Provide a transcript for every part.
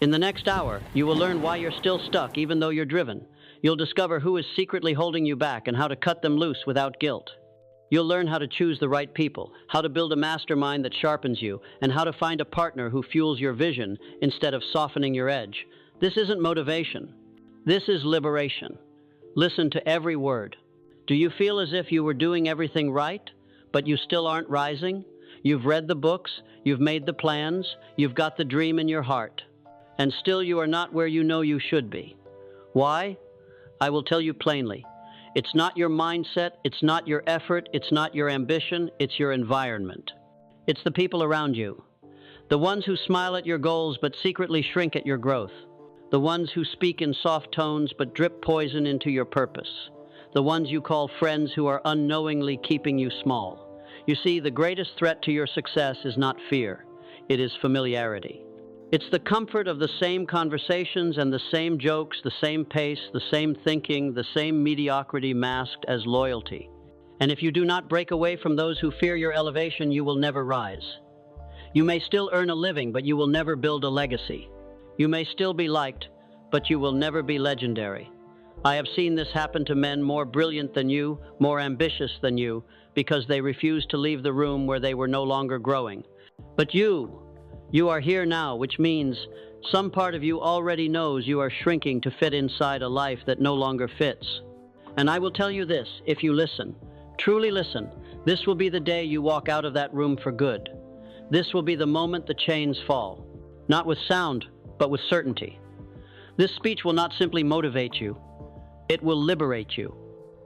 In the next hour, you will learn why you're still stuck even though you're driven. You'll discover who is secretly holding you back and how to cut them loose without guilt. You'll learn how to choose the right people, how to build a mastermind that sharpens you, and how to find a partner who fuels your vision instead of softening your edge. This isn't motivation. This is liberation. Listen to every word. Do you feel as if you were doing everything right, but you still aren't rising? You've read the books, you've made the plans, you've got the dream in your heart, and still you are not where you know you should be. Why? I will tell you plainly. It's not your mindset, it's not your effort, it's not your ambition, it's your environment. It's the people around you. The ones who smile at your goals but secretly shrink at your growth. The ones who speak in soft tones but drip poison into your purpose. The ones you call friends who are unknowingly keeping you small. You see, the greatest threat to your success is not fear. It is familiarity. It's the comfort of the same conversations and the same jokes, the same pace, the same thinking, the same mediocrity masked as loyalty. And if you do not break away from those who fear your elevation, you will never rise. You may still earn a living, but you will never build a legacy. You may still be liked, but you will never be legendary. I have seen this happen to men more brilliant than you, more ambitious than you, because they refused to leave the room where they were no longer growing. But you are here now, which means some part of you already knows you are shrinking to fit inside a life that no longer fits. And I will tell you this, if you listen, truly listen, this will be the day you walk out of that room for good. This will be the moment the chains fall, not with sound, but with certainty. This speech will not simply motivate you, it will liberate you.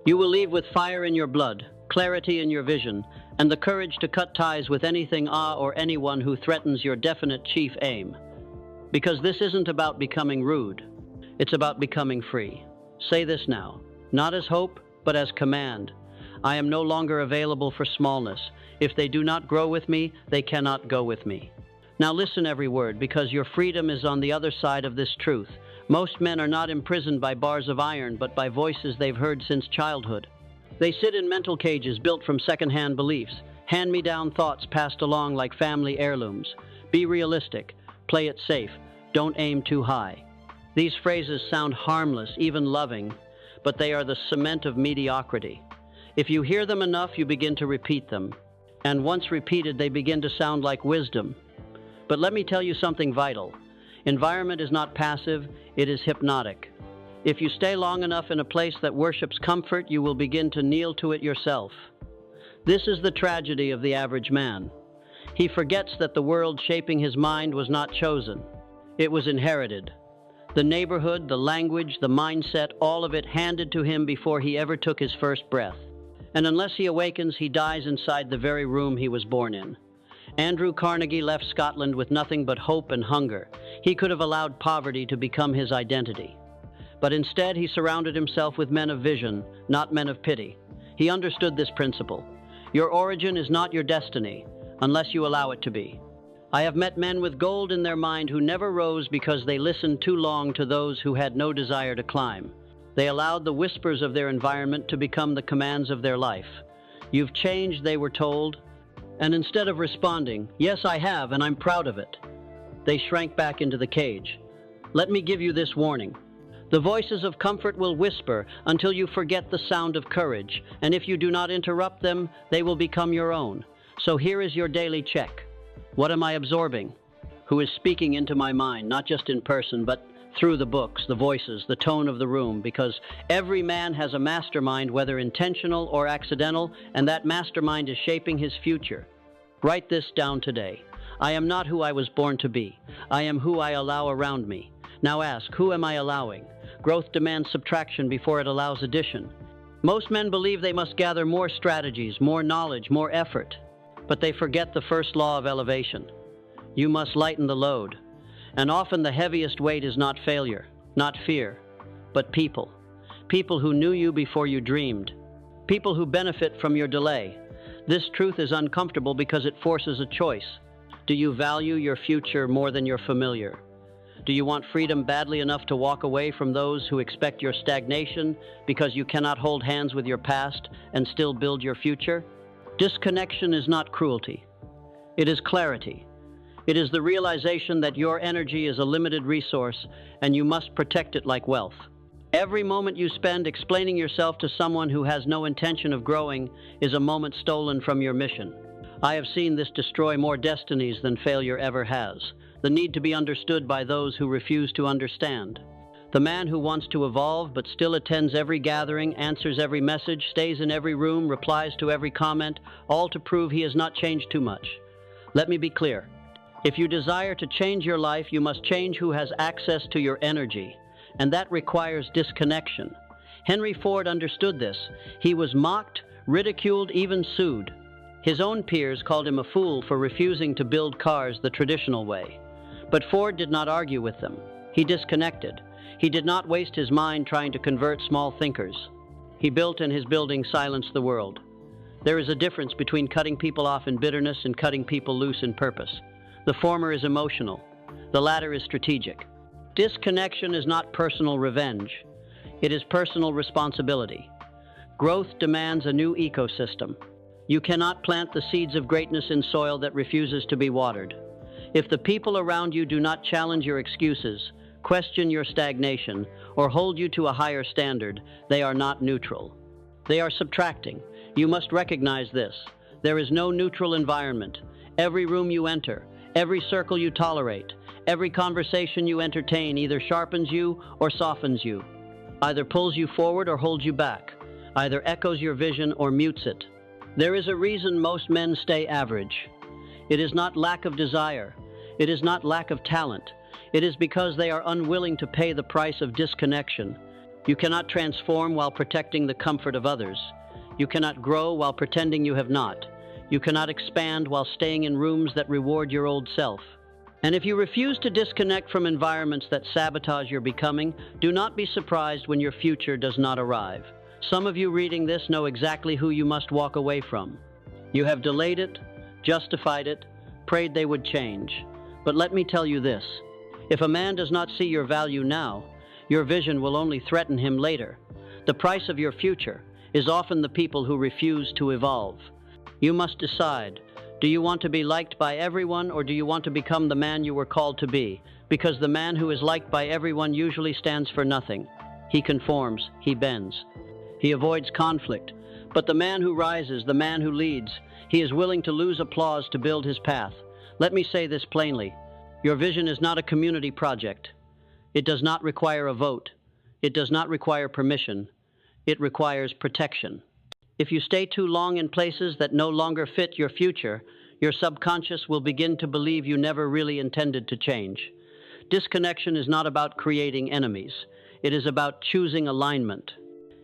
You will leave with fire in your blood, clarity in your vision, and the courage to cut ties with anything or anyone who threatens your definite chief aim. Because this isn't about becoming rude, it's about becoming free. Say this now, not as hope, but as command. I am no longer available for smallness. If they do not grow with me, they cannot go with me. Now listen every word, because your freedom is on the other side of this truth. Most men are not imprisoned by bars of iron, but by voices they've heard since childhood. They sit in mental cages built from second-hand beliefs, hand-me-down thoughts passed along like family heirlooms. Be realistic, play it safe, don't aim too high. These phrases sound harmless, even loving, but they are the cement of mediocrity. If you hear them enough, you begin to repeat them. And once repeated, they begin to sound like wisdom. But let me tell you something vital. Environment is not passive, it is hypnotic. If you stay long enough in a place that worships comfort, you will begin to kneel to it yourself. This is the tragedy of the average man. He forgets that the world shaping his mind was not chosen. It was inherited. The neighborhood, the language, the mindset, all of it handed to him before he ever took his first breath. And unless he awakens, he dies inside the very room he was born in. Andrew Carnegie left Scotland with nothing but hope and hunger. He could have allowed poverty to become his identity. But instead, he surrounded himself with men of vision, not men of pity. He understood this principle. Your origin is not your destiny, unless you allow it to be. I have met men with gold in their mind who never rose because they listened too long to those who had no desire to climb. They allowed the whispers of their environment to become the commands of their life. You've changed, they were told. And instead of responding, yes, I have, and I'm proud of it, they shrank back into the cage. Let me give you this warning. The voices of comfort will whisper until you forget the sound of courage, and if you do not interrupt them, they will become your own. So here is your daily check. What am I absorbing? Who is speaking into my mind, not just in person, but through the books, the voices, the tone of the room, because every man has a mastermind, whether intentional or accidental, and that mastermind is shaping his future. Write this down today. I am not who I was born to be. I am who I allow around me. Now ask, who am I allowing? Growth demands subtraction before it allows addition. Most men believe they must gather more strategies, more knowledge, more effort, but they forget the first law of elevation. You must lighten the load. And often the heaviest weight is not failure, not fear, but people. People who knew you before you dreamed. People who benefit from your delay. This truth is uncomfortable because it forces a choice. Do you value your future more than your familiar? Do you want freedom badly enough to walk away from those who expect your stagnation because you cannot hold hands with your past and still build your future? Disconnection is not cruelty. It is clarity. It is the realization that your energy is a limited resource and you must protect it like wealth. Every moment you spend explaining yourself to someone who has no intention of growing is a moment stolen from your mission. I have seen this destroy more destinies than failure ever has. The need to be understood by those who refuse to understand. The man who wants to evolve but still attends every gathering, answers every message, stays in every room, replies to every comment, all to prove he has not changed too much. Let me be clear. If you desire to change your life, you must change who has access to your energy, and that requires disconnection. Henry Ford understood this. He was mocked, ridiculed, even sued. His own peers called him a fool for refusing to build cars the traditional way. But Ford did not argue with them. He disconnected. He did not waste his mind trying to convert small thinkers. He built, and his building silenced the world. There is a difference between cutting people off in bitterness and cutting people loose in purpose. The former is emotional. The latter is strategic. Disconnection is not personal revenge. It is personal responsibility. Growth demands a new ecosystem. You cannot plant the seeds of greatness in soil that refuses to be watered. If the people around you do not challenge your excuses, question your stagnation, or hold you to a higher standard, they are not neutral. They are subtracting. You must recognize this. There is no neutral environment. Every room you enter, every circle you tolerate, every conversation you entertain either sharpens you or softens you, either pulls you forward or holds you back, either echoes your vision or mutes it. There is a reason most men stay average. It is not lack of desire. It is not lack of talent. It is because they are unwilling to pay the price of disconnection. You cannot transform while protecting the comfort of others. You cannot grow while pretending you have not. You cannot expand while staying in rooms that reward your old self. And if you refuse to disconnect from environments that sabotage your becoming, do not be surprised when your future does not arrive. Some of you reading this know exactly who you must walk away from. You have delayed it, justified it, prayed they would change. But let me tell you this. If a man does not see your value now, your vision will only threaten him later. The price of your future is often the people who refuse to evolve. You must decide, do you want to be liked by everyone, or do you want to become the man you were called to be? Because the man who is liked by everyone usually stands for nothing. He conforms, he bends. He avoids conflict. But the man who rises, the man who leads, he is willing to lose applause to build his path. Let me say this plainly. Your vision is not a community project. It does not require a vote. It does not require permission. It requires protection. If you stay too long in places that no longer fit your future, your subconscious will begin to believe you never really intended to change. Disconnection is not about creating enemies. It is about choosing alignment.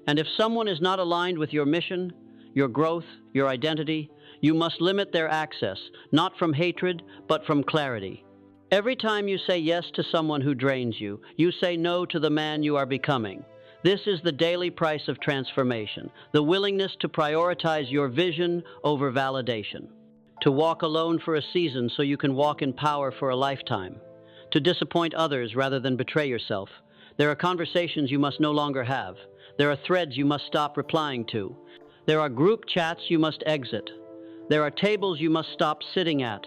And if someone is not aligned with your mission, your growth, your identity, you must limit their access, not from hatred, but from clarity. Every time you say yes to someone who drains you, you say no to the man you are becoming. This is the daily price of transformation, the willingness to prioritize your vision over validation, to walk alone for a season so you can walk in power for a lifetime, to disappoint others rather than betray yourself. There are conversations you must no longer have. There are threads you must stop replying to. There are group chats you must exit. There are tables you must stop sitting at.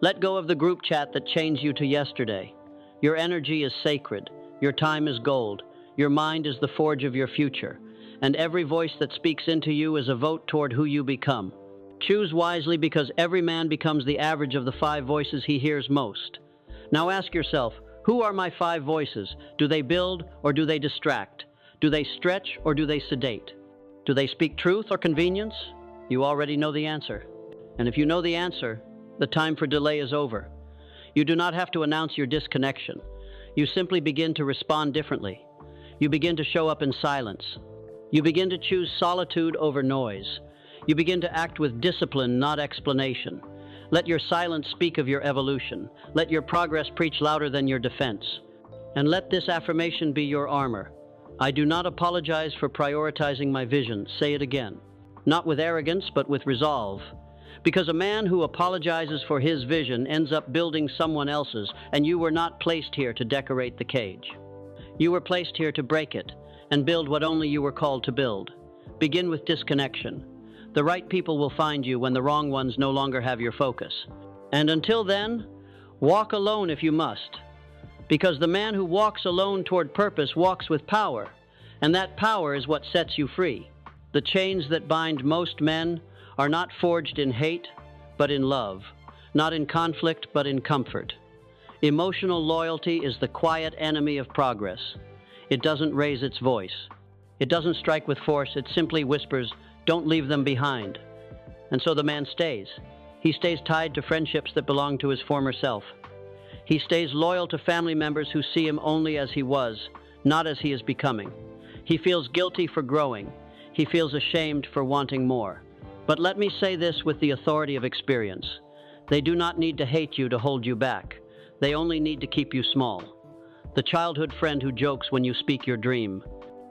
Let go of the group chat that chains you to yesterday. Your energy is sacred. Your time is gold. Your mind is the forge of your future. And every voice that speaks into you is a vote toward who you become. Choose wisely, because every man becomes the average of the 5 voices he hears most. Now ask yourself, who are my 5 voices? Do they build or do they distract? Do they stretch or do they sedate? Do they speak truth or convenience? You already know the answer. And if you know the answer, the time for delay is over. You do not have to announce your disconnection. You simply begin to respond differently. You begin to show up in silence. You begin to choose solitude over noise. You begin to act with discipline, not explanation. Let your silence speak of your evolution. Let your progress preach louder than your defense. And let this affirmation be your armor. I do not apologize for prioritizing my vision. Say it again. Not with arrogance, but with resolve. Because a man who apologizes for his vision ends up building someone else's, and you were not placed here to decorate the cage. You were placed here to break it and build what only you were called to build. Begin with disconnection. The right people will find you when the wrong ones no longer have your focus. And until then, Walk alone if you must, because the man who walks alone toward purpose walks with power, and that power is what sets you free. The chains that bind most men are not forged in hate, but in love, not in conflict, but in comfort. Emotional loyalty is the quiet enemy of progress. It doesn't raise its voice. It doesn't strike with force. It simply whispers, "Don't leave them behind." And so the man stays. He stays tied to friendships that belong to his former self. He stays loyal to family members who see him only as he was, not as he is becoming. He feels guilty for growing. He feels ashamed for wanting more. But let me say this with the authority of experience. They do not need to hate you to hold you back. They only need to keep you small. The childhood friend who jokes when you speak your dream.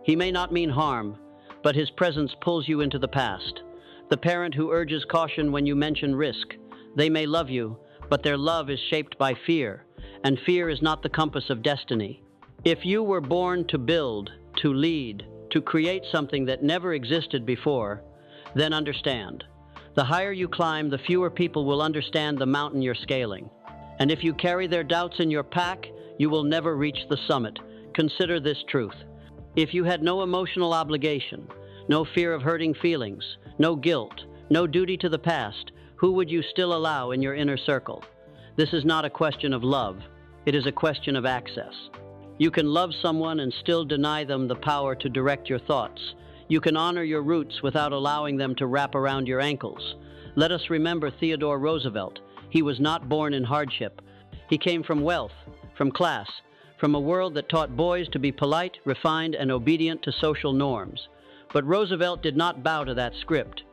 He may not mean harm, but his presence pulls you into the past. The parent who urges caution when you mention risk. They may love you, but their love is shaped by fear, and fear is not the compass of destiny. If you were born to build, to lead, to create something that never existed before, then understand. The higher you climb, the fewer people will understand the mountain you're scaling. And if you carry their doubts in your pack, you will never reach the summit. Consider this truth. If you had no emotional obligation, no fear of hurting feelings, no guilt, no duty to the past, who would you still allow in your inner circle? This is not a question of love. It is a question of access. You can love someone and still deny them the power to direct your thoughts. You can honor your roots without allowing them to wrap around your ankles. Let us remember Theodore Roosevelt. He was not born in hardship. He came from wealth, from class, from a world that taught boys to be polite, refined, and obedient to social norms. But Roosevelt did not bow to that script.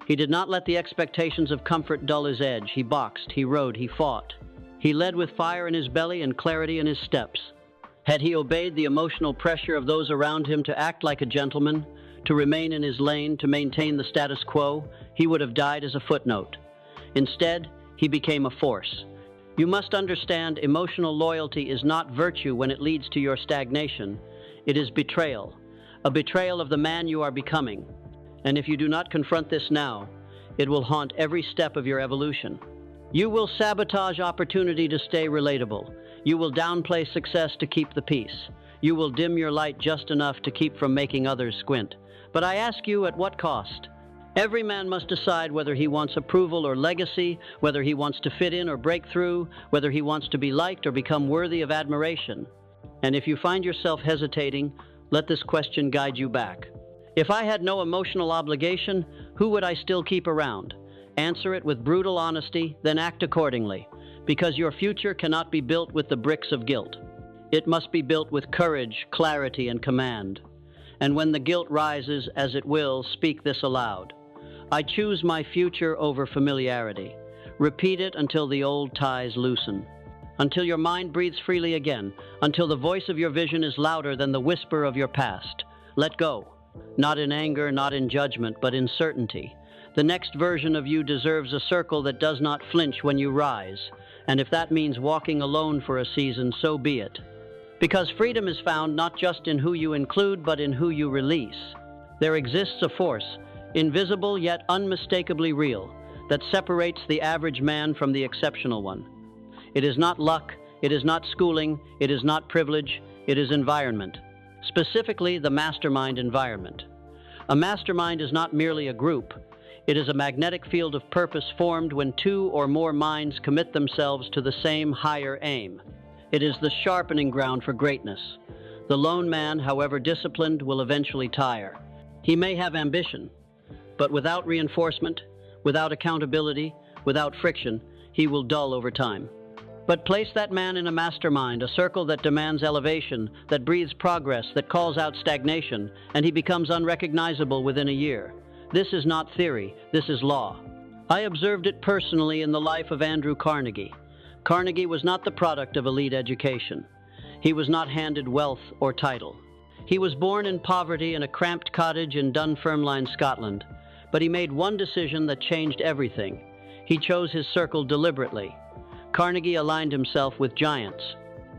He did not let the expectations of comfort dull his edge. He boxed, he rode, he fought. He led with fire in his belly and clarity in his steps. Had he obeyed the emotional pressure of those around him to act like a gentleman, to remain in his lane, to maintain the status quo, he would have died as a footnote. Instead, he became a force. You must understand, emotional loyalty is not virtue when it leads to your stagnation. It is betrayal, a betrayal of the man you are becoming. And if you do not confront this now, it will haunt every step of your evolution. You will sabotage opportunity to stay relatable. You will downplay success to keep the peace. You will dim your light just enough to keep from making others squint. But I ask you, at what cost? Every man must decide whether he wants approval or legacy, whether he wants to fit in or break through, whether he wants to be liked or become worthy of admiration. And if you find yourself hesitating, let this question guide you back. If I had no emotional obligation, who would I still keep around? Answer it with brutal honesty, then act accordingly, because your future cannot be built with the bricks of guilt. It must be built with courage, clarity, and command. And when the guilt rises, as it will, speak this aloud. I choose my future over familiarity. Repeat it until the old ties loosen, until your mind breathes freely again, until the voice of your vision is louder than the whisper of your past. Let go, not in anger, not in judgment, but in certainty. The next version of you deserves a circle that does not flinch when you rise, and if that means walking alone for a season, so be it. Because freedom is found not just in who you include, but in who you release. There exists a force, invisible yet unmistakably real, that separates the average man from the exceptional one. It is not luck, it is not schooling, it is not privilege, it is environment. Specifically, the mastermind environment. A mastermind is not merely a group. It is a magnetic field of purpose formed when two or more minds commit themselves to the same higher aim. It is the sharpening ground for greatness. The lone man, however disciplined, will eventually tire. He may have ambition, but without reinforcement, without accountability, without friction, he will dull over time. But place that man in a mastermind, a circle that demands elevation, that breathes progress, that calls out stagnation, and he becomes unrecognizable within a year. This is not theory, this is law. I observed it personally in the life of Andrew Carnegie. Carnegie was not the product of elite education. He was not handed wealth or title. He was born in poverty in a cramped cottage in Dunfermline, Scotland. But he made one decision that changed everything. He chose his circle deliberately. Carnegie aligned himself with giants.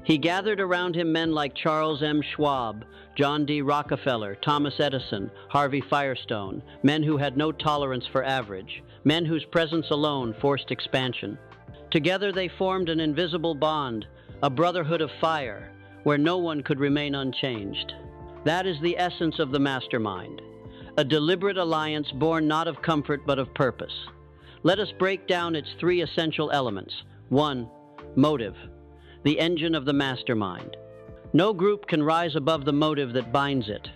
He gathered around him men like Charles M. Schwab, John D. Rockefeller, Thomas Edison, Harvey Firestone, men who had no tolerance for average, men whose presence alone forced expansion. Together they formed an invisible bond, a brotherhood of fire, where no one could remain unchanged. That is the essence of the mastermind, a deliberate alliance born not of comfort but of purpose. Let us break down its three essential elements. 1. Motive, the engine of the mastermind. No group can rise above the motive that binds it.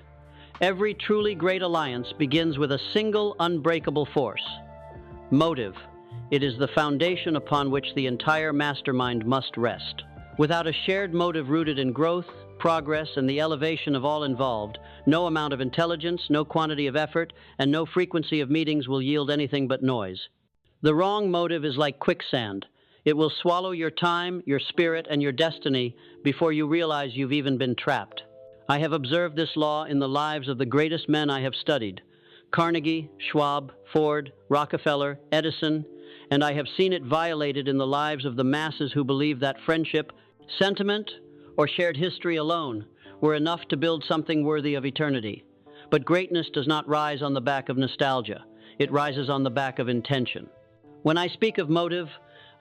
Every truly great alliance begins with a single unbreakable force. Motive. It is the foundation upon which the entire mastermind must rest. Without a shared motive rooted in growth, progress, and the elevation of all involved, no amount of intelligence, no quantity of effort, and no frequency of meetings will yield anything but noise. The wrong motive is like quicksand. It will swallow your time, your spirit, and your destiny before you realize you've even been trapped. I have observed this law in the lives of the greatest men I have studied: Carnegie, Schwab, Ford, Rockefeller, Edison, and I have seen it violated in the lives of the masses who believe that friendship, sentiment, or shared history alone were enough to build something worthy of eternity. But greatness does not rise on the back of nostalgia. It rises on the back of intention. When I speak of motive,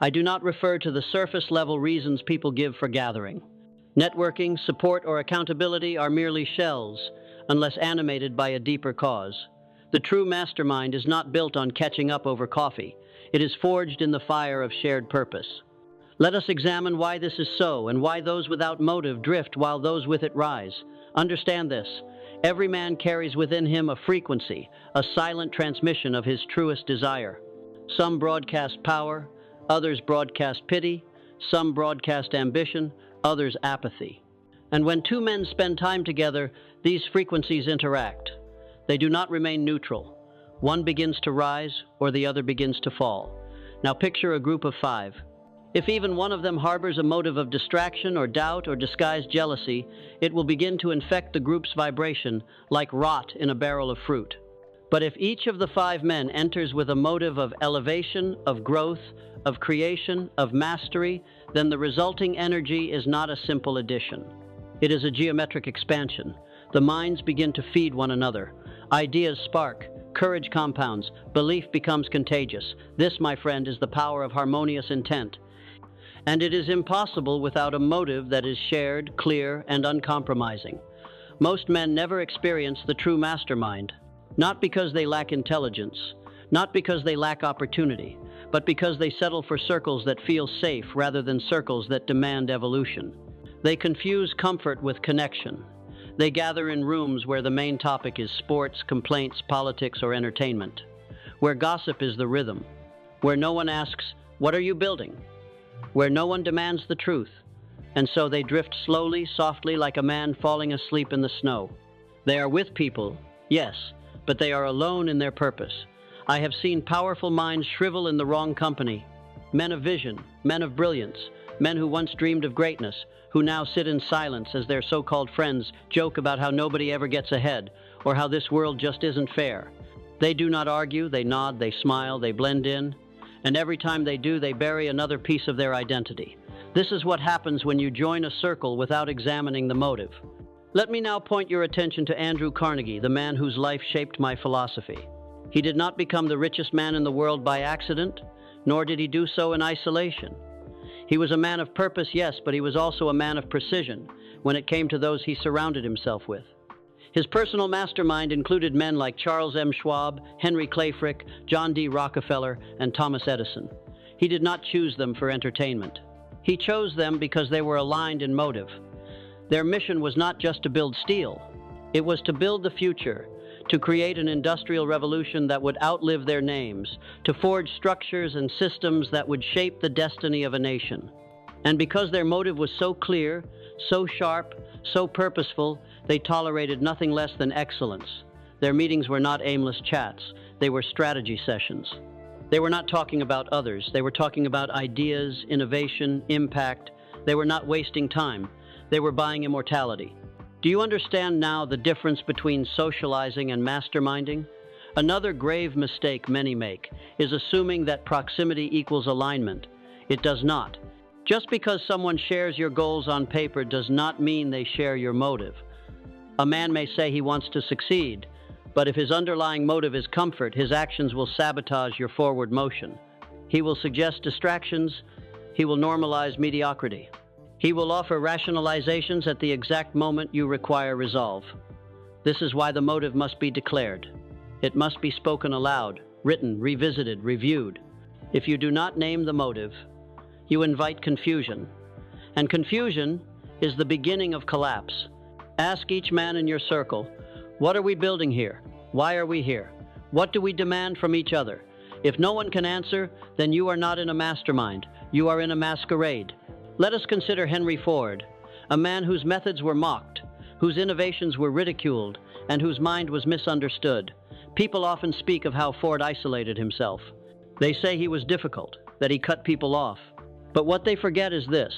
I do not refer to the surface-level reasons people give for gathering. Networking, support, or accountability are merely shells, unless animated by a deeper cause. The true mastermind is not built on catching up over coffee. It is forged in the fire of shared purpose. Let us examine why this is so, and why those without motive drift while those with it rise. Understand this: every man carries within him a frequency, a silent transmission of his truest desire. Some broadcast power, others broadcast pity, some broadcast ambition, others apathy. And when two men spend time together, these frequencies interact. They do not remain neutral. One begins to rise, or the other begins to fall. Now picture a group of 5. If even one of them harbors a motive of distraction or doubt or disguised jealousy, it will begin to infect the group's vibration like rot in a barrel of fruit. But if each of the 5 men enters with a motive of elevation, of growth, of creation, of mastery, then the resulting energy is not a simple addition. It is a geometric expansion. The minds begin to feed one another. Ideas spark, courage compounds, belief becomes contagious. This, my friend, is the power of harmonious intent. And it is impossible without a motive that is shared, clear, and uncompromising. Most men never experience the true mastermind, not because they lack intelligence, not because they lack opportunity, but because they settle for circles that feel safe rather than circles that demand evolution. They confuse comfort with connection. They gather in rooms where the main topic is sports, complaints, politics, or entertainment, where gossip is the rhythm, where no one asks, "What are you building?" where no one demands the truth, and so they drift slowly, softly, like a man falling asleep in the snow. They are with people, yes, but they are alone in their purpose. I have seen powerful minds shrivel in the wrong company, men of vision, men of brilliance, men who once dreamed of greatness, who now sit in silence as their so-called friends joke about how nobody ever gets ahead, or how this world just isn't fair. They do not argue, they nod, they smile, they blend in, and every time they do, they bury another piece of their identity. This is what happens when you join a circle without examining the motive. Let me now point your attention to Andrew Carnegie, the man whose life shaped my philosophy. He did not become the richest man in the world by accident, nor did he do so in isolation. He was a man of purpose, yes, but he was also a man of precision when it came to those he surrounded himself with. His personal mastermind included men like Charles M. Schwab, Henry Clay Frick, John D. Rockefeller, and Thomas Edison. He did not choose them for entertainment. He chose them because they were aligned in motive. Their mission was not just to build steel. It was to build the future, to create an industrial revolution that would outlive their names, to forge structures and systems that would shape the destiny of a nation. And because their motive was so clear, so sharp, so purposeful, they tolerated nothing less than excellence. Their meetings were not aimless chats. They were strategy sessions. They were not talking about others. They were talking about ideas, innovation, impact. They were not wasting time. They were buying immortality. Do you understand now the difference between socializing and masterminding? Another grave mistake many make is assuming that proximity equals alignment. It does not. Just because someone shares your goals on paper does not mean they share your motive. A man may say he wants to succeed, but if his underlying motive is comfort, his actions will sabotage your forward motion. He will suggest distractions. He will normalize mediocrity. He will offer rationalizations at the exact moment you require resolve. This is why the motive must be declared. It must be spoken aloud, written, revisited, reviewed. If you do not name the motive, you invite confusion. And confusion is the beginning of collapse. Ask each man in your circle, what are we building here? Why are we here? What do we demand from each other? If no one can answer, then you are not in a mastermind. You are in a masquerade. Let us consider Henry Ford, a man whose methods were mocked, whose innovations were ridiculed, and whose mind was misunderstood. People often speak of how Ford isolated himself. They say he was difficult, that he cut people off. But what they forget is this.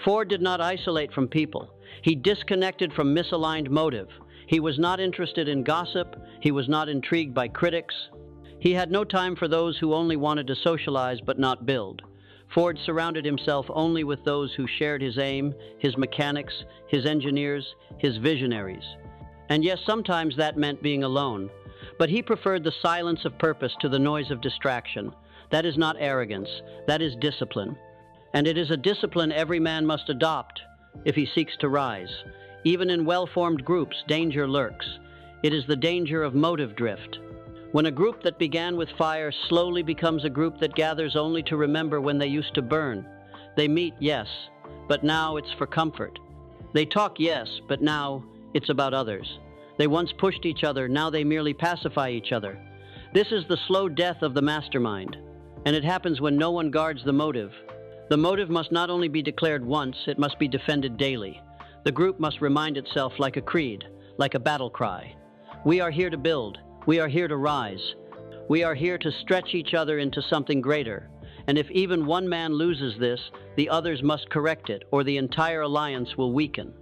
Ford did not isolate from people. He disconnected from misaligned motive. He was not interested in gossip. He was not intrigued by critics. He had no time for those who only wanted to socialize but not build. Ford surrounded himself only with those who shared his aim, his mechanics, his engineers, his visionaries. And yes, sometimes that meant being alone. But he preferred the silence of purpose to the noise of distraction. That is not arrogance. That is discipline. And it is a discipline every man must adopt if he seeks to rise. Even in well-formed groups, danger lurks. It is the danger of motive drift. When a group that began with fire slowly becomes a group that gathers only to remember when they used to burn. They meet, yes, but now it's for comfort. They talk, yes, but now it's about others. They once pushed each other, now they merely pacify each other. This is the slow death of the mastermind, and it happens when no one guards the motive. The motive must not only be declared once, it must be defended daily. The group must remind itself like a creed, like a battle cry. We are here to build. We are here to rise. We are here to stretch each other into something greater. And if even one man loses this, the others must correct it, or the entire alliance will weaken.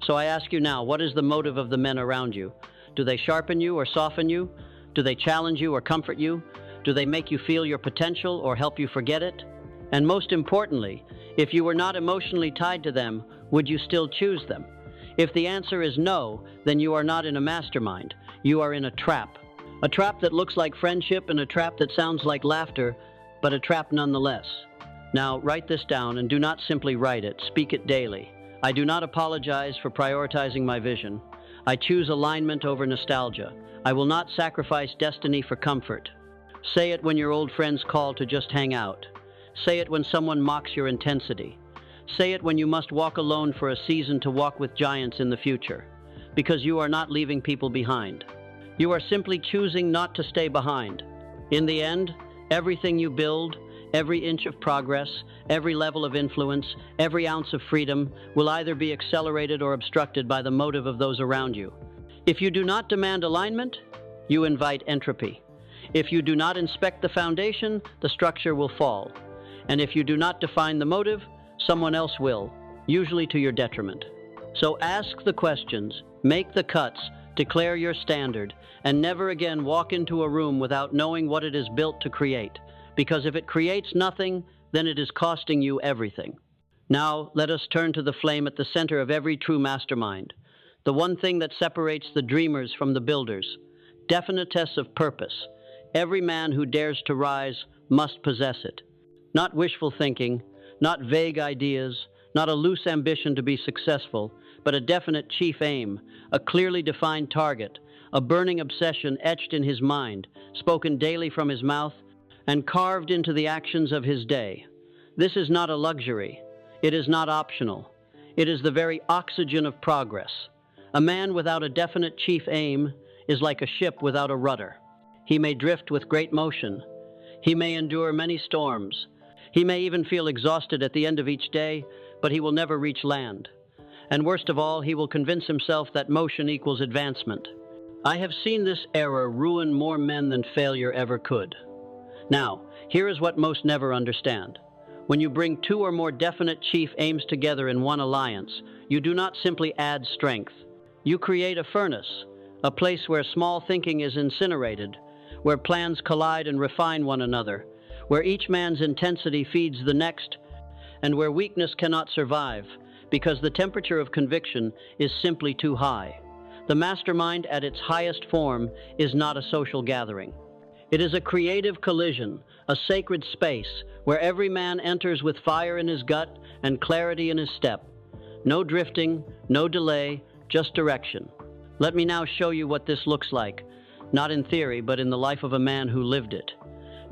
So I ask you now, what is the motive of the men around you? Do they sharpen you or soften you? Do they challenge you or comfort you? Do they make you feel your potential or help you forget it? And most importantly, if you were not emotionally tied to them, would you still choose them? If the answer is no, then you are not in a mastermind. You are in a trap. A trap that looks like friendship and a trap that sounds like laughter, but a trap nonetheless. Now, write this down and do not simply write it, speak it daily. I do not apologize for prioritizing my vision. I choose alignment over nostalgia. I will not sacrifice destiny for comfort. Say it when your old friends call to just hang out. Say it when someone mocks your intensity. Say it when you must walk alone for a season to walk with giants in the future. Because you are not leaving people behind. You are simply choosing not to stay behind. In the end, everything you build, every inch of progress, every level of influence, every ounce of freedom will either be accelerated or obstructed by the motive of those around you. If you do not demand alignment, you invite entropy. If you do not inspect the foundation, the structure will fall. And if you do not define the motive, someone else will, usually to your detriment. So ask the questions, make the cuts, declare your standard, and never again walk into a room without knowing what it is built to create. Because if it creates nothing, then it is costing you everything. Now, let us turn to the flame at the center of every true mastermind. The one thing that separates the dreamers from the builders. Definiteness of purpose. Every man who dares to rise must possess it. Not wishful thinking, not vague ideas, not a loose ambition to be successful, but a definite chief aim, a clearly defined target, a burning obsession etched in his mind, spoken daily from his mouth, and carved into the actions of his day. This is not a luxury. It is not optional. It is the very oxygen of progress. A man without a definite chief aim is like a ship without a rudder. He may drift with great motion. He may endure many storms. He may even feel exhausted at the end of each day, but he will never reach land. And worst of all, he will convince himself that motion equals advancement. I have seen this error ruin more men than failure ever could. Now, here is what most never understand. When you bring two or more definite chief aims together in one alliance, you do not simply add strength. You create a furnace, a place where small thinking is incinerated, where plans collide and refine one another, where each man's intensity feeds the next, and where weakness cannot survive, because the temperature of conviction is simply too high. The mastermind at its highest form is not a social gathering. It is a creative collision, a sacred space, where every man enters with fire in his gut and clarity in his step. No drifting, no delay, just direction. Let me now show you what this looks like, not in theory, but in the life of a man who lived it.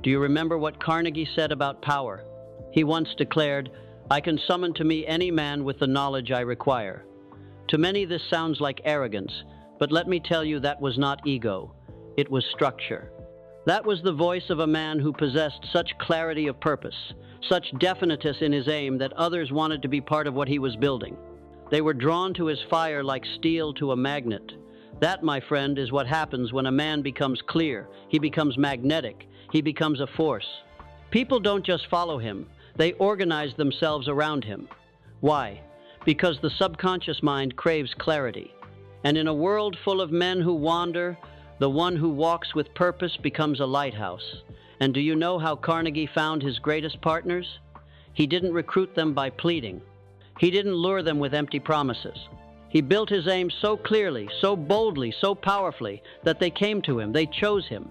Do you remember what Carnegie said about power? He once declared, "I can summon to me any man with the knowledge I require." To many this sounds like arrogance, but let me tell you that was not ego. It was structure. That was the voice of a man who possessed such clarity of purpose, such definiteness in his aim that others wanted to be part of what he was building. They were drawn to his fire like steel to a magnet. That, my friend, is what happens when a man becomes clear. He becomes magnetic. He becomes a force. People don't just follow him. They organize themselves around him. Why? Because the subconscious mind craves clarity. And in a world full of men who wander, the one who walks with purpose becomes a lighthouse. And do you know how Carnegie found his greatest partners? He didn't recruit them by pleading. He didn't lure them with empty promises. He built his aim so clearly, so boldly, so powerfully that they came to him, they chose him.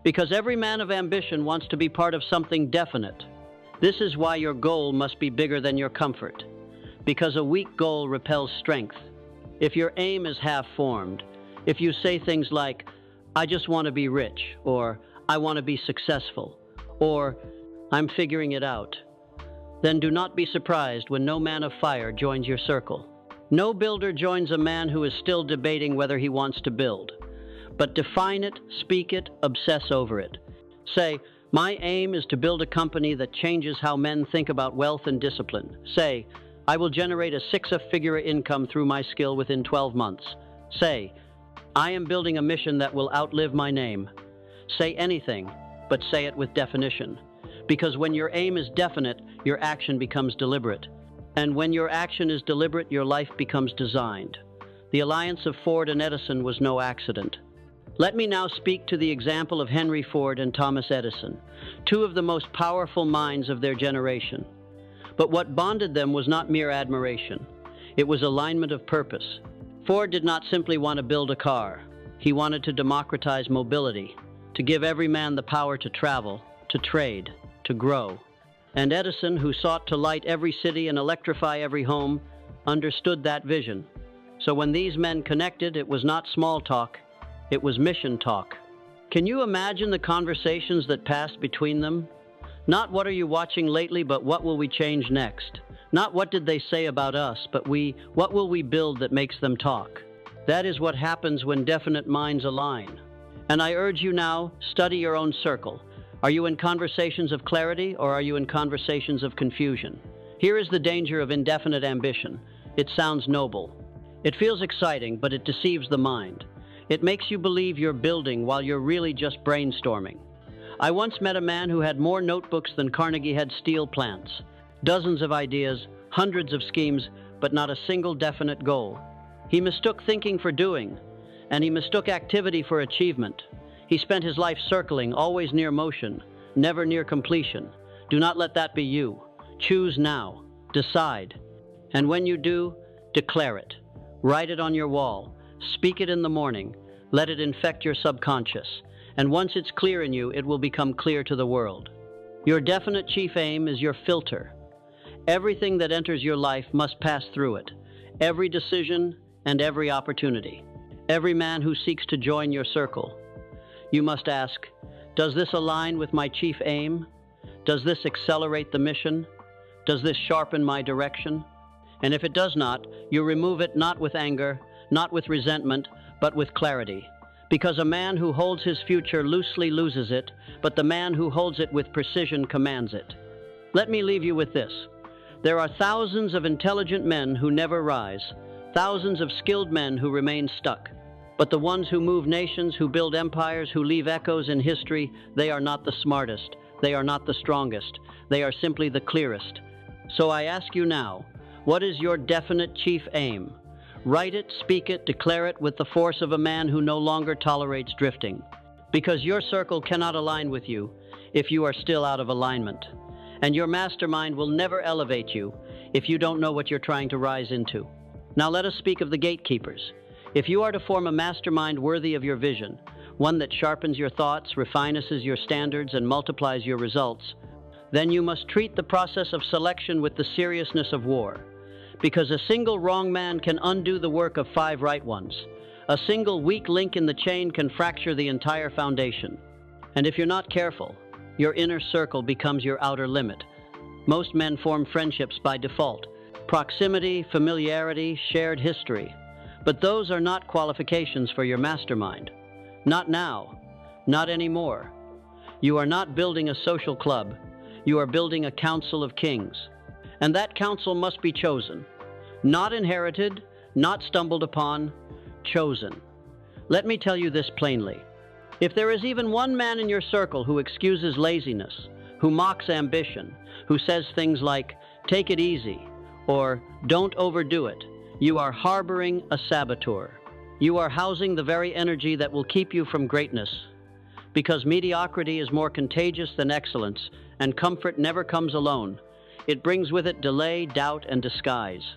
Because every man of ambition wants to be part of something definite. This is why your goal must be bigger than your comfort. Because a weak goal repels strength. If your aim is half-formed, if you say things like, "I just want to be rich," or "I want to be successful," or "I'm figuring it out," then do not be surprised when no man of fire joins your circle. No builder joins a man who is still debating whether he wants to build. But define it, speak it, obsess over it. Say, "My aim is to build a company that changes how men think about wealth and discipline." Say, "I will generate a six-figure income through my skill within 12 months. Say, "I am building a mission that will outlive my name." Say anything, but say it with definition. Because when your aim is definite, your action becomes deliberate. And when your action is deliberate, your life becomes designed. The alliance of Ford and Edison was no accident. Let me now speak to the example of Henry Ford and Thomas Edison, two of the most powerful minds of their generation. But what bonded them was not mere admiration. It was alignment of purpose. Ford did not simply want to build a car. He wanted to democratize mobility, to give every man the power to travel, to trade, to grow. And Edison, who sought to light every city and electrify every home, understood that vision. So when these men connected, it was not small talk, it was mission talk. Can you imagine the conversations that passed between them? Not "what are you watching lately," but "what will we change next?" Not "what did they say about us," but "what will we build that makes them talk?" That is what happens when definite minds align. And I urge you now, study your own circle. Are you in conversations of clarity, or are you in conversations of confusion? Here is the danger of indefinite ambition. It sounds noble. It feels exciting, but it deceives the mind. It makes you believe you're building while you're really just brainstorming. I once met a man who had more notebooks than Carnegie had steel plants. Dozens of ideas, hundreds of schemes, but not a single definite goal. He mistook thinking for doing, and he mistook activity for achievement. He spent his life circling, always near motion, never near completion. Do not let that be you. Choose now. Decide. And when you do, declare it. Write it on your wall. Speak it in the morning. Let it infect your subconscious. And once it's clear in you, it will become clear to the world. Your definite chief aim is your filter. Everything that enters your life must pass through it. Every decision and every opportunity. Every man who seeks to join your circle. You must ask, does this align with my chief aim? Does this accelerate the mission? Does this sharpen my direction? And if it does not, you remove it not with anger, not with resentment, but with clarity. Because a man who holds his future loosely loses it, but the man who holds it with precision commands it. Let me leave you with this. There are thousands of intelligent men who never rise, thousands of skilled men who remain stuck. But the ones who move nations, who build empires, who leave echoes in history, they are not the smartest, they are not the strongest, they are simply the clearest. So I ask you now, what is your definite chief aim? Write it, speak it, declare it with the force of a man who no longer tolerates drifting. Because your circle cannot align with you if you are still out of alignment. And your mastermind will never elevate you if you don't know what you're trying to rise into. Now let us speak of the gatekeepers. If you are to form a mastermind worthy of your vision, one that sharpens your thoughts, refines your standards, and multiplies your results, then you must treat the process of selection with the seriousness of war. Because a single wrong man can undo the work of 5 right ones. A single weak link in the chain can fracture the entire foundation. And if you're not careful, your inner circle becomes your outer limit. Most men form friendships by default. Proximity, familiarity, shared history. But those are not qualifications for your mastermind. Not now. Not anymore. You are not building a social club. You are building a council of kings. And that council must be chosen. Not inherited, not stumbled upon, chosen. Let me tell you this plainly. If there is even one man in your circle who excuses laziness, who mocks ambition, who says things like, "Take it easy," or "Don't overdo it," you are harboring a saboteur. You are housing the very energy that will keep you from greatness. Because mediocrity is more contagious than excellence, and comfort never comes alone. It brings with it delay, doubt, and disguise.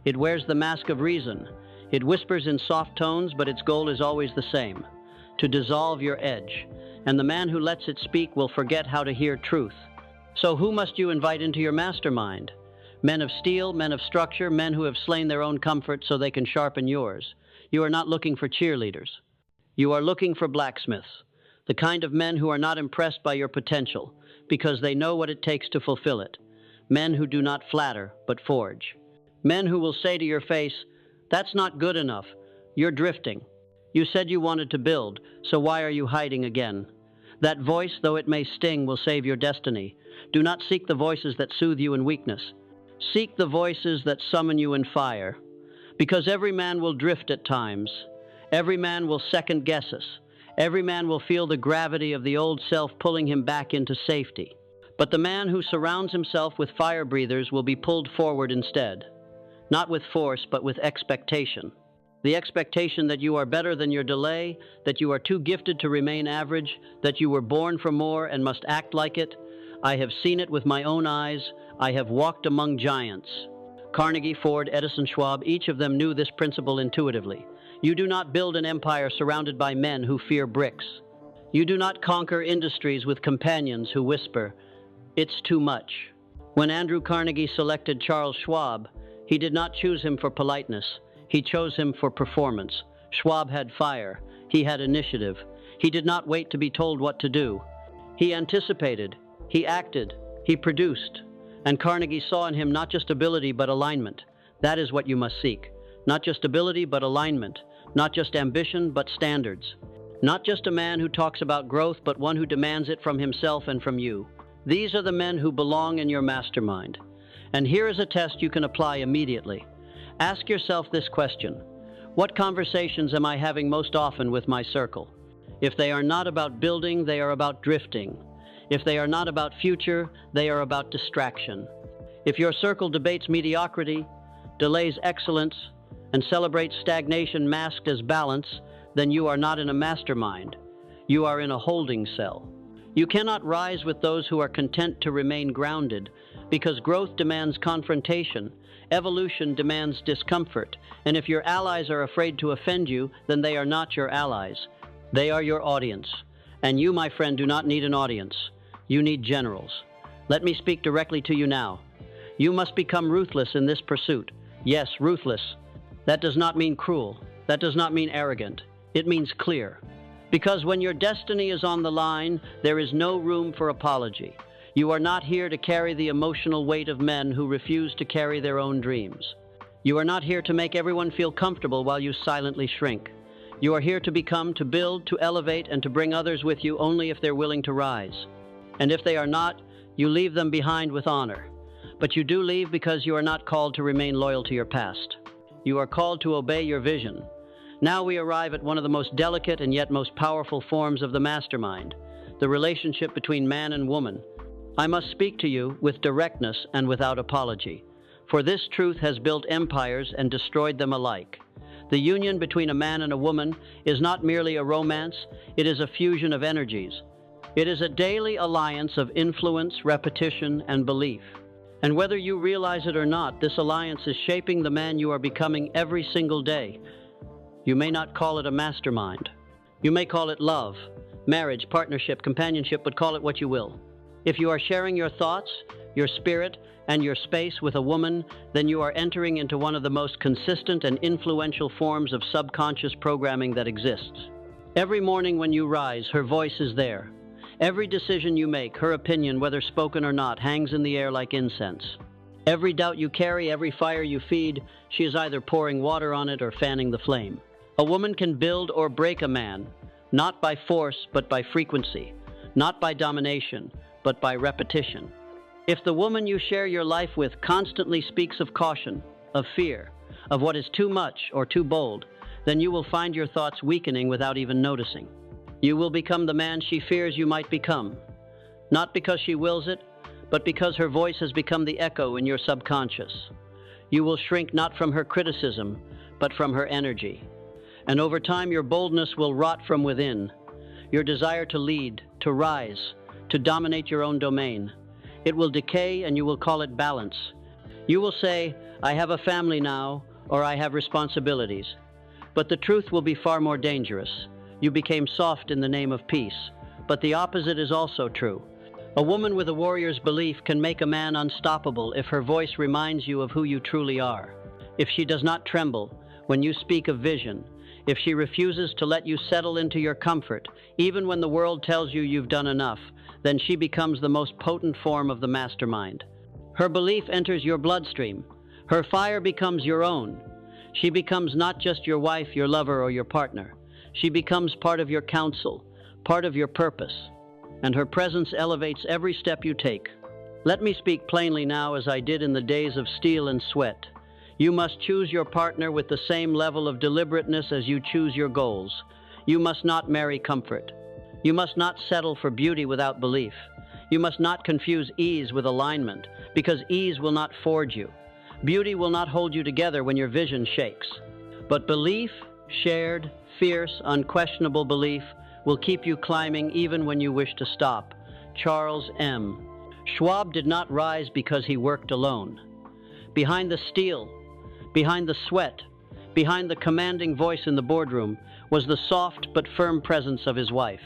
It wears the mask of reason. It whispers in soft tones, but its goal is always the same: to dissolve your edge. And the man who lets it speak will forget how to hear truth. So who must you invite into your mastermind? Men of steel, men of structure, men who have slain their own comfort so they can sharpen yours. You are not looking for cheerleaders. You are looking for blacksmiths, the kind of men who are not impressed by your potential because they know what it takes to fulfill it. Men who do not flatter, but forge. Men who will say to your face, "That's not good enough. You're drifting. You said you wanted to build, so why are you hiding again?" That voice, though it may sting, will save your destiny. Do not seek the voices that soothe you in weakness. Seek the voices that summon you in fire. Because every man will drift at times. Every man will second guess us. Every man will feel the gravity of the old self pulling him back into safety. But the man who surrounds himself with fire breathers will be pulled forward instead. Not with force, but with expectation. The expectation that you are better than your delay, that you are too gifted to remain average, that you were born for more and must act like it. I have seen it with my own eyes. I have walked among giants. Carnegie, Ford, Edison, Schwab, each of them knew this principle intuitively. You do not build an empire surrounded by men who fear bricks. You do not conquer industries with companions who whisper, "It's too much." When Andrew Carnegie selected Charles Schwab, he did not choose him for politeness. He chose him for performance. Schwab had fire. He had initiative. He did not wait to be told what to do. He anticipated. He acted. He produced. And Carnegie saw in him not just ability, but alignment. That is what you must seek. Not just ability, but alignment. Not just ambition, but standards. Not just a man who talks about growth, but one who demands it from himself and from you. These are the men who belong in your mastermind. And here is a test you can apply immediately. Ask yourself this question: what conversations am I having most often with my circle? If they are not about building, they are about drifting. If they are not about future, they are about distraction. If your circle debates mediocrity, delays excellence, and celebrates stagnation masked as balance, then you are not in a mastermind. You are in a holding cell. You cannot rise with those who are content to remain grounded, because growth demands confrontation, evolution demands discomfort, and if your allies are afraid to offend you, then they are not your allies. They are your audience. And you, my friend, do not need an audience. You need generals. Let me speak directly to you now. You must become ruthless in this pursuit. Yes, ruthless. That does not mean cruel. That does not mean arrogant. It means clear. Because when your destiny is on the line, there is no room for apology. You are not here to carry the emotional weight of men who refuse to carry their own dreams. You are not here to make everyone feel comfortable while you silently shrink. You are here to become, to build, to elevate, and to bring others with you only if they're willing to rise. And if they are not, you leave them behind with honor. But you do leave because you are not called to remain loyal to your past. You are called to obey your vision. Now we arrive at one of the most delicate and yet most powerful forms of the mastermind, the relationship between man and woman. I must speak to you with directness and without apology, for this truth has built empires and destroyed them alike. The union between a man and a woman is not merely a romance, it is a fusion of energies. It is a daily alliance of influence, repetition, and belief. And whether you realize it or not, this alliance is shaping the man you are becoming every single day. You may not call it a mastermind. You may call it love, marriage, partnership, companionship, but call it what you will. If you are sharing your thoughts, your spirit, and your space with a woman, then you are entering into one of the most consistent and influential forms of subconscious programming that exists. Every morning when you rise, her voice is there. Every decision you make, her opinion, whether spoken or not, hangs in the air like incense. Every doubt you carry, every fire you feed, she is either pouring water on it or fanning the flame. A woman can build or break a man, not by force but by frequency, not by domination but by repetition. If the woman you share your life with constantly speaks of caution, of fear, of what is too much or too bold, then you will find your thoughts weakening without even noticing. You will become the man she fears you might become, not because she wills it, but because her voice has become the echo in your subconscious. You will shrink not from her criticism, but from her energy. And over time, your boldness will rot from within. Your desire to lead, to rise, to dominate your own domain. It will decay and you will call it balance. You will say, I have a family now, or I have responsibilities. But the truth will be far more dangerous. You became soft in the name of peace. But the opposite is also true. A woman with a warrior's belief can make a man unstoppable if her voice reminds you of who you truly are. If she does not tremble when you speak of vision, if she refuses to let you settle into your comfort, even when the world tells you you've done enough, then she becomes the most potent form of the mastermind. Her belief enters your bloodstream. Her fire becomes your own. She becomes not just your wife, your lover, or your partner. She becomes part of your counsel, part of your purpose, and her presence elevates every step you take. Let me speak plainly now as I did in the days of steel and sweat. You must choose your partner with the same level of deliberateness as you choose your goals. You must not marry comfort. You must not settle for beauty without belief. You must not confuse ease with alignment, because ease will not forge you. Beauty will not hold you together when your vision shakes. But belief, shared, fierce, unquestionable belief, will keep you climbing even when you wish to stop. Charles M. Schwab did not rise because he worked alone. Behind the steel, behind the sweat, behind the commanding voice in the boardroom was the soft but firm presence of his wife.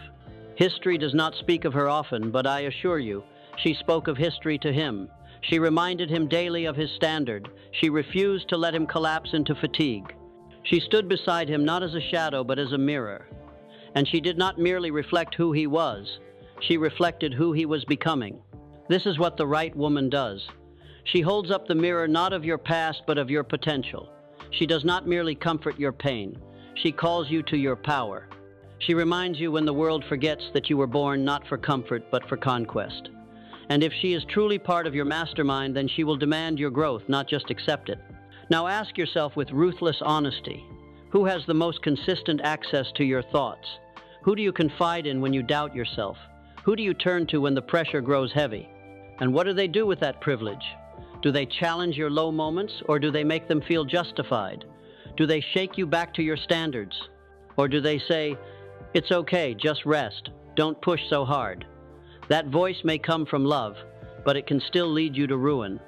History does not speak of her often, but I assure you, she spoke of history to him. She reminded him daily of his standard. She refused to let him collapse into fatigue. She stood beside him not as a shadow, but as a mirror. And she did not merely reflect who he was, she reflected who he was becoming. This is what the right woman does. She holds up the mirror not of your past, but of your potential. She does not merely comfort your pain. She calls you to your power. She reminds you when the world forgets that you were born not for comfort, but for conquest. And if she is truly part of your mastermind, then she will demand your growth, not just accept it. Now ask yourself with ruthless honesty, who has the most consistent access to your thoughts? Who do you confide in when you doubt yourself? Who do you turn to when the pressure grows heavy? And what do they do with that privilege? Do they challenge your low moments, or do they make them feel justified? Do they shake you back to your standards? Or do they say, it's okay, just rest, don't push so hard? That voice may come from love, but it can still lead you to ruin.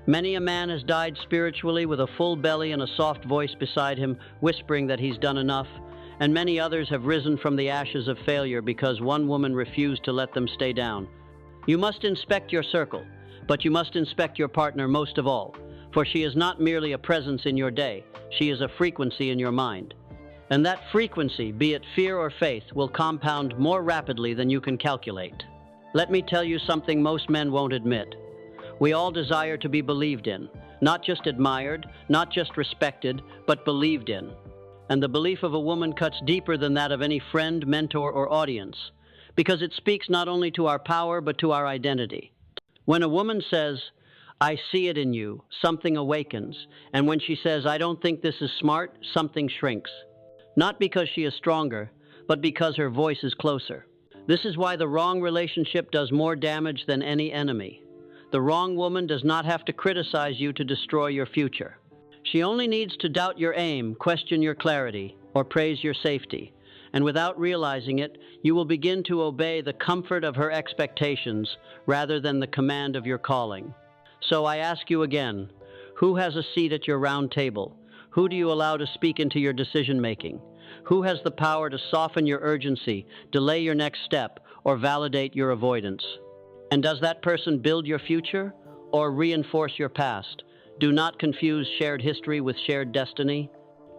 Many a man has died spiritually with a full belly and a soft voice beside him, whispering that he's done enough, and many others have risen from the ashes of failure because one woman refused to let them stay down. You must inspect your circle, but you must inspect your partner most of all, for she is not merely a presence in your day, she is a frequency in your mind. And that frequency, be it fear or faith, will compound more rapidly than you can calculate. Let me tell you something most men won't admit. We all desire to be believed in, not just admired, not just respected, but believed in. And the belief of a woman cuts deeper than that of any friend, mentor, or audience, because it speaks not only to our power, but to our identity. When a woman says, I see it in you, something awakens. And when she says, I don't think this is smart, something shrinks. Not because she is stronger, but because her voice is closer. This is why the wrong relationship does more damage than any enemy. The wrong woman does not have to criticize you to destroy your future. She only needs to doubt your aim, question your clarity, or praise your safety. And without realizing it, you will begin to obey the comfort of her expectations rather than the command of your calling. So I ask you again, who has a seat at your round table? Who do you allow to speak into your decision-making? Who has the power to soften your urgency, delay your next step, or validate your avoidance? And does that person build your future or reinforce your past? Do not confuse shared history with shared destiny.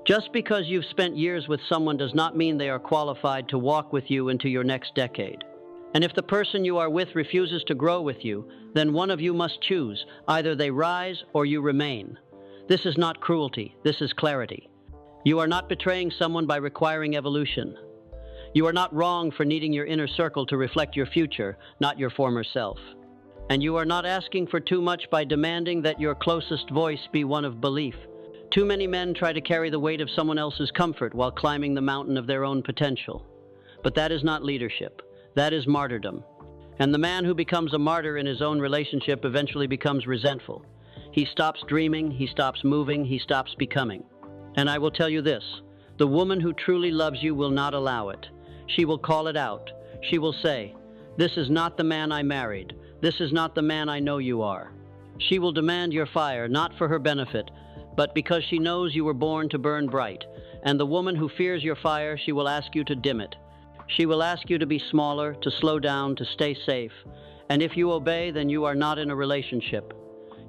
Just because you've spent years with someone does not mean they are qualified to walk with you into your next decade. And if the person you are with refuses to grow with you, then one of you must choose. Either they rise or you remain. This is not cruelty, this is clarity. You are not betraying someone by requiring evolution. You are not wrong for needing your inner circle to reflect your future, not your former self. And you are not asking for too much by demanding that your closest voice be one of belief. Too many men try to carry the weight of someone else's comfort while climbing the mountain of their own potential. But that is not leadership. That is martyrdom. And the man who becomes a martyr in his own relationship eventually becomes resentful. He stops dreaming, he stops moving, he stops becoming. And I will tell you this, the woman who truly loves you will not allow it. She will call it out. She will say, "This is not the man I married. This is not the man I know you are." She will demand your fire, not for her benefit, but because she knows you were born to burn bright. And the woman who fears your fire, she will ask you to dim it. She will ask you to be smaller, to slow down, to stay safe. And if you obey, then you are not in a relationship.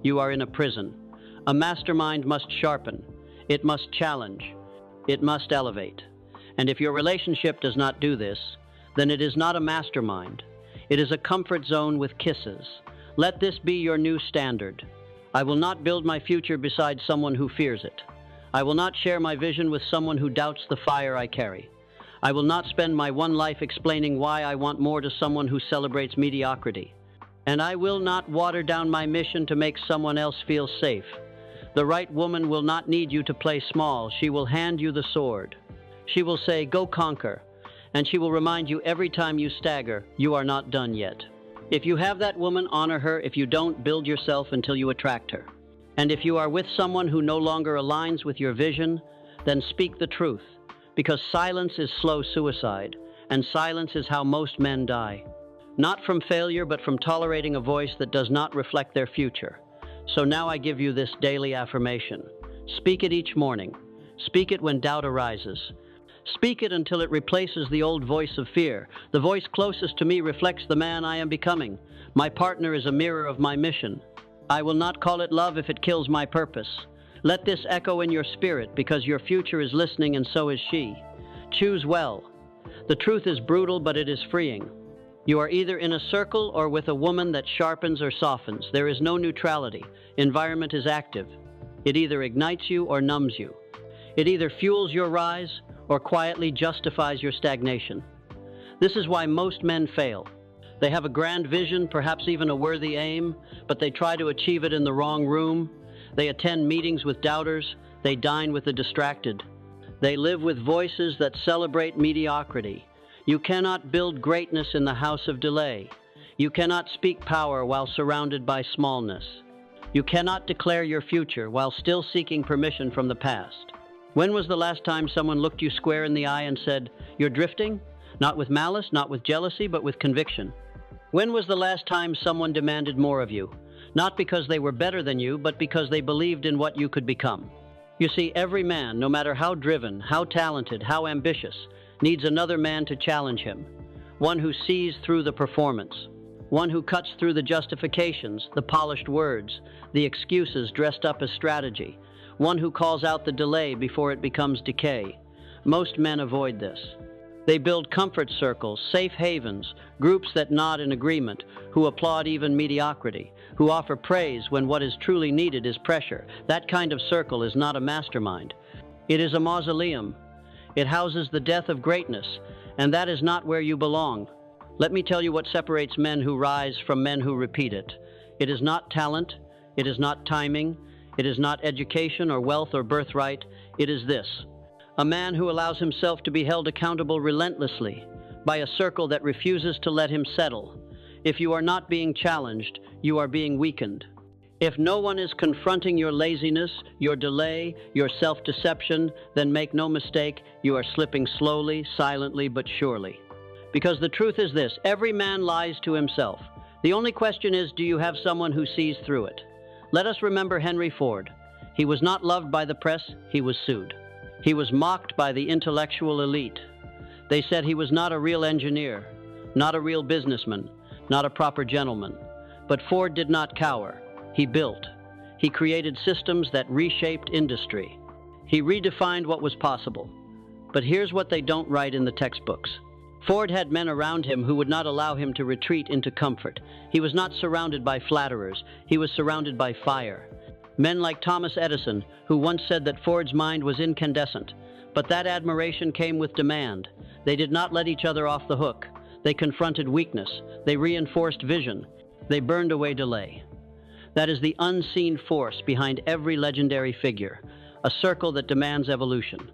You are in a prison. A mastermind must sharpen. It must challenge. It must elevate. And if your relationship does not do this, then it is not a mastermind. It is a comfort zone with kisses. Let this be your new standard. I will not build my future beside someone who fears it. I will not share my vision with someone who doubts the fire I carry. I will not spend my one life explaining why I want more to someone who celebrates mediocrity. And I will not water down my mission to make someone else feel safe. The right woman will not need you to play small. She will hand you the sword. She will say, "Go conquer." And she will remind you every time you stagger, you are not done yet. If you have that woman, honor her. If you don't, build yourself until you attract her. And if you are with someone who no longer aligns with your vision, then speak the truth. Because silence is slow suicide, and silence is how most men die. Not from failure, but from tolerating a voice that does not reflect their future. So now I give you this daily affirmation. Speak it each morning. Speak it when doubt arises. Speak it until it replaces the old voice of fear. The voice closest to me reflects the man I am becoming. My partner is a mirror of my mission. I will not call it love if it kills my purpose. Let this echo in your spirit, because your future is listening and so is she. Choose well. The truth is brutal, but it is freeing. You are either in a circle or with a woman that sharpens or softens. There is no neutrality. Environment is active. It either ignites you or numbs you. It either fuels your rise or quietly justifies your stagnation. This is why most men fail. They have a grand vision, perhaps even a worthy aim, but they try to achieve it in the wrong room. They attend meetings with doubters. They dine with the distracted. They live with voices that celebrate mediocrity. You cannot build greatness in the house of delay. You cannot speak power while surrounded by smallness. You cannot declare your future while still seeking permission from the past. When was the last time someone looked you square in the eye and said, "You're drifting"? Not with malice, not with jealousy, but with conviction. When was the last time someone demanded more of you? Not because they were better than you, but because they believed in what you could become. You see, every man, no matter how driven, how talented, how ambitious, needs another man to challenge him. One who sees through the performance. One who cuts through the justifications, the polished words, the excuses dressed up as strategy. One who calls out the delay before it becomes decay. Most men avoid this. They build comfort circles, safe havens, groups that nod in agreement, who applaud even mediocrity, who offer praise when what is truly needed is pressure. That kind of circle is not a mastermind. It is a mausoleum. It houses the death of greatness, and that is not where you belong. Let me tell you what separates men who rise from men who repeat it. It is not talent. It is not timing. It is not education or wealth or birthright. It is this: a man who allows himself to be held accountable relentlessly by a circle that refuses to let him settle. If you are not being challenged, you are being weakened. If no one is confronting your laziness, your delay, your self-deception, then make no mistake, you are slipping slowly, silently, but surely. Because the truth is this: every man lies to himself. The only question is, do you have someone who sees through it? Let us remember Henry Ford. He was not loved by the press, he was sued. He was mocked by the intellectual elite. They said he was not a real engineer, not a real businessman, not a proper gentleman. But Ford did not cower. He built. He created systems that reshaped industry. He redefined what was possible. But here's what they don't write in the textbooks. Ford had men around him who would not allow him to retreat into comfort. He was not surrounded by flatterers. He was surrounded by fire. Men like Thomas Edison, who once said that Ford's mind was incandescent. But that admiration came with demand. They did not let each other off the hook. They confronted weakness. They reinforced vision. They burned away delay. That is the unseen force behind every legendary figure, a circle that demands evolution.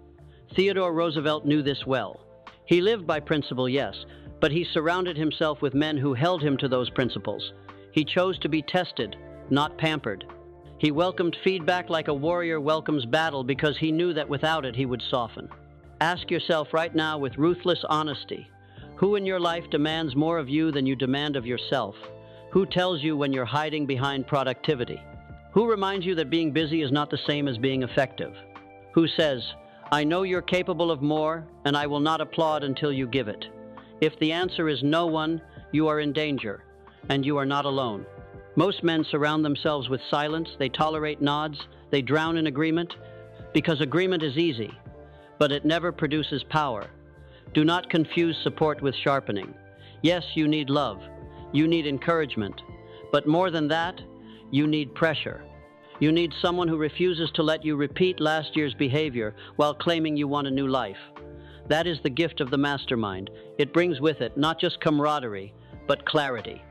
Theodore Roosevelt knew this well. He lived by principle, yes, but he surrounded himself with men who held him to those principles. He chose to be tested, not pampered. He welcomed feedback like a warrior welcomes battle because he knew that without it he would soften. Ask yourself right now with ruthless honesty, who in your life demands more of you than you demand of yourself? Who tells you when you're hiding behind productivity? Who reminds you that being busy is not the same as being effective? Who says, I know you're capable of more, and I will not applaud until you give it? If the answer is no one, you are in danger, and you are not alone. Most men surround themselves with silence, they tolerate nods, they drown in agreement, because agreement is easy, but it never produces power. Do not confuse support with sharpening. Yes, you need love, you need encouragement, but more than that, you need pressure. You need someone who refuses to let you repeat last year's behavior while claiming you want a new life. That is the gift of the mastermind. It brings with it not just camaraderie, but clarity.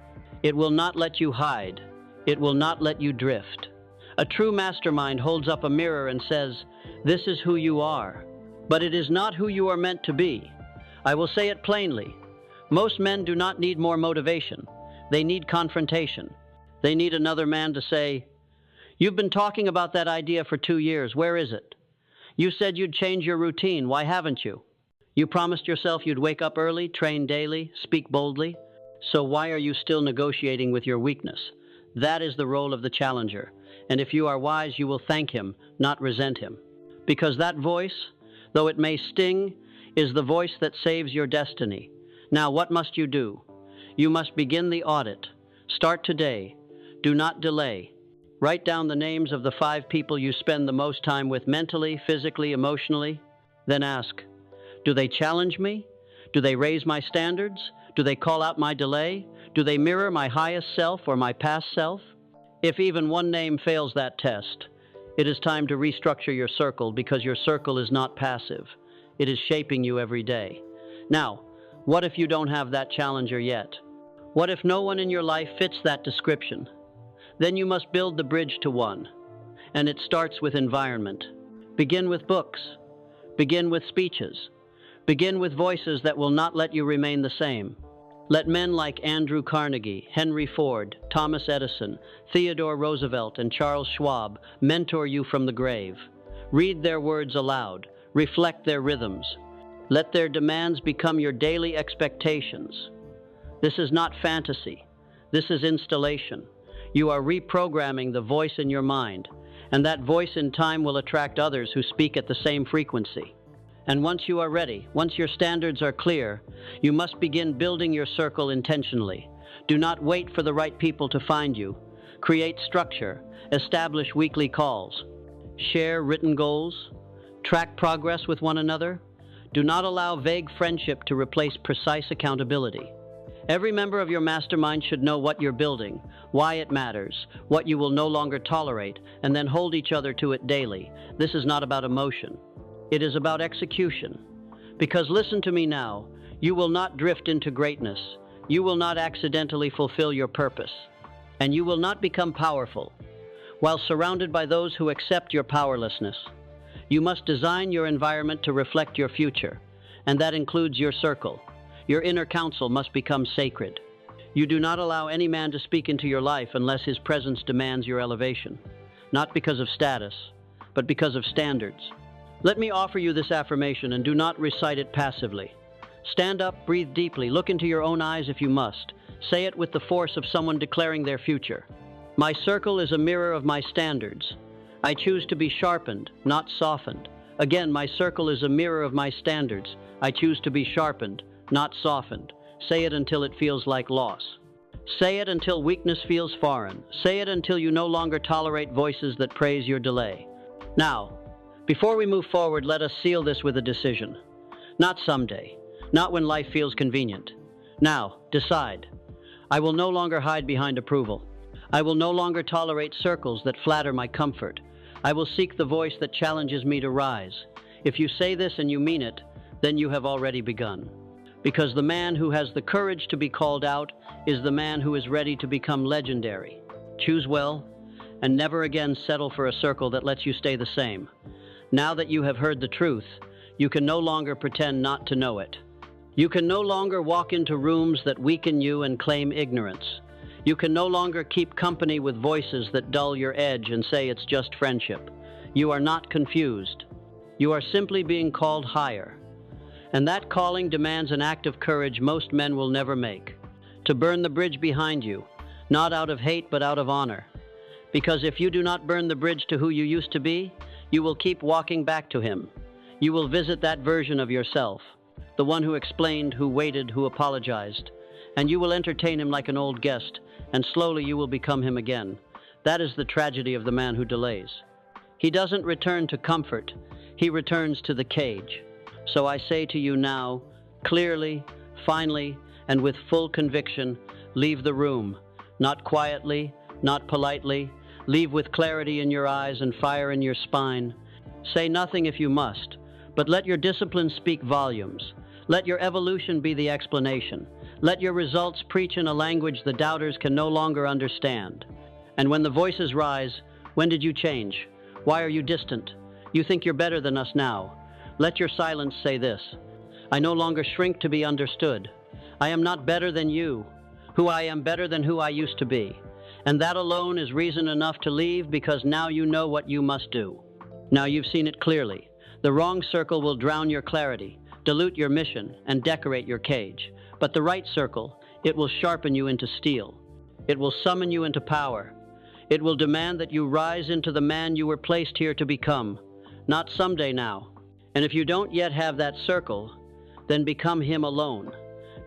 It will not let you hide. It will not let you drift. A true mastermind holds up a mirror and says, this is who you are. But it is not who you are meant to be. I will say it plainly. Most men do not need more motivation. They need confrontation. They need another man to say, you've been talking about that idea for 2 years. Where is it? You said you'd change your routine. Why haven't you? You promised yourself you'd wake up early, train daily, speak boldly. So why are you still negotiating with your weakness? That is the role of the challenger. And if you are wise, you will thank him, not resent him. Because that voice, though it may sting, is the voice that saves your destiny. Now, what must you do? You must begin the audit. Start today. Do not delay. Write down the names of the 5 people you spend the most time with mentally, physically, emotionally. Then ask, do they challenge me? Do they raise my standards? Do they call out my delay? Do they mirror my highest self or my past self? If even one name fails that test, it is time to restructure your circle, because your circle is not passive. It is shaping you every day. Now, what if you don't have that challenger yet? What if no one in your life fits that description? Then you must build the bridge to one. And it starts with environment. Begin with books. Begin with speeches. Begin with voices that will not let you remain the same. Let men like Andrew Carnegie, Henry Ford, Thomas Edison, Theodore Roosevelt, and Charles Schwab mentor you from the grave. Read their words aloud. Reflect their rhythms. Let their demands become your daily expectations. This is not fantasy. This is installation. You are reprogramming the voice in your mind, and that voice in time will attract others who speak at the same frequency. And once you are ready, once your standards are clear, you must begin building your circle intentionally. Do not wait for the right people to find you. Create structure. Establish weekly calls. Share written goals. Track progress with one another. Do not allow vague friendship to replace precise accountability. Every member of your mastermind should know what you're building, why it matters, what you will no longer tolerate, and then hold each other to it daily. This is not about emotion. It is about execution. Because listen to me now, you will not drift into greatness. You will not accidentally fulfill your purpose. And you will not become powerful while surrounded by those who accept your powerlessness. You must design your environment to reflect your future, and that includes your circle. Your inner council must become sacred. You do not allow any man to speak into your life unless his presence demands your elevation, not because of status, but because of standards. Let me offer you this affirmation, and do not recite it passively. Stand up, breathe deeply, look into your own eyes if you must. Say it with the force of someone declaring their future. My circle is a mirror of my standards. I choose to be sharpened, not softened. Again, my circle is a mirror of my standards. I choose to be sharpened, not softened. Say it until it feels like loss. Say it until weakness feels foreign. Say it until you no longer tolerate voices that praise your delay. Now, before we move forward, let us seal this with a decision. Not someday, not when life feels convenient. Now, decide. I will no longer hide behind approval. I will no longer tolerate circles that flatter my comfort. I will seek the voice that challenges me to rise. If you say this and you mean it, then you have already begun. Because the man who has the courage to be called out is the man who is ready to become legendary. Choose well, and never again settle for a circle that lets you stay the same. Now that you have heard the truth, you can no longer pretend not to know it. You can no longer walk into rooms that weaken you and claim ignorance. You can no longer keep company with voices that dull your edge and say it's just friendship. You are not confused. You are simply being called higher. And that calling demands an act of courage most men will never make. To burn the bridge behind you, not out of hate but out of honor. Because if you do not burn the bridge to who you used to be, you will keep walking back to him. You will visit that version of yourself, the one who explained, who waited, who apologized. And you will entertain him like an old guest, and slowly you will become him again. That is the tragedy of the man who delays. He doesn't return to comfort, he returns to the cage. So I say to you now, clearly, finally, and with full conviction, leave the room. Not quietly, not politely. Leave with clarity in your eyes and fire in your spine. Say nothing if you must, but let your discipline speak volumes. Let your evolution be the explanation. Let your results preach in a language the doubters can no longer understand. And when the voices rise, when did you change? Why are you distant? You think you're better than us now. Let your silence say this: I no longer shrink to be understood. I am not better than you. Who I am better than who I used to be. And that alone is reason enough to leave, because now you know what you must do. Now you've seen it clearly. The wrong circle will drown your clarity, dilute your mission, and decorate your cage. But the right circle, it will sharpen you into steel. It will summon you into power. It will demand that you rise into the man you were placed here to become. Not someday now. And if you don't yet have that circle, then become him alone.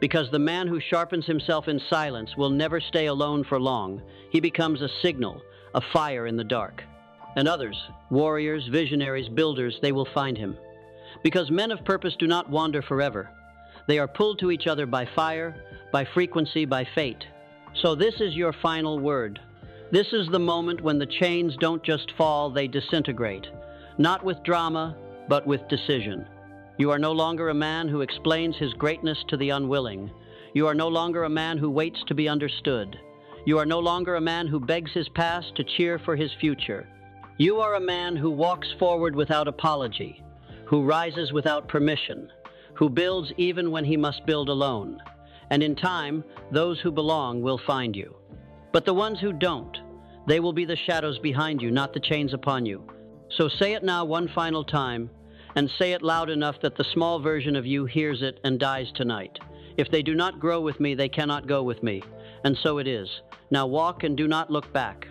Because the man who sharpens himself in silence will never stay alone for long. He becomes a signal, a fire in the dark. And others, warriors, visionaries, builders, they will find him. Because men of purpose do not wander forever. They are pulled to each other by fire, by frequency, by fate. So this is your final word. This is the moment when the chains don't just fall, they disintegrate. Not with drama, but with decision. You are no longer a man who explains his greatness to the unwilling. You are no longer a man who waits to be understood. You are no longer a man who begs his past to cheer for his future. You are a man who walks forward without apology, who rises without permission, who builds even when he must build alone. And in time, those who belong will find you. But the ones who don't, they will be the shadows behind you, not the chains upon you. So say it now one final time, and say it loud enough that the small version of you hears it and dies tonight. If they do not grow with me, they cannot go with me. And so it is. Now walk and do not look back.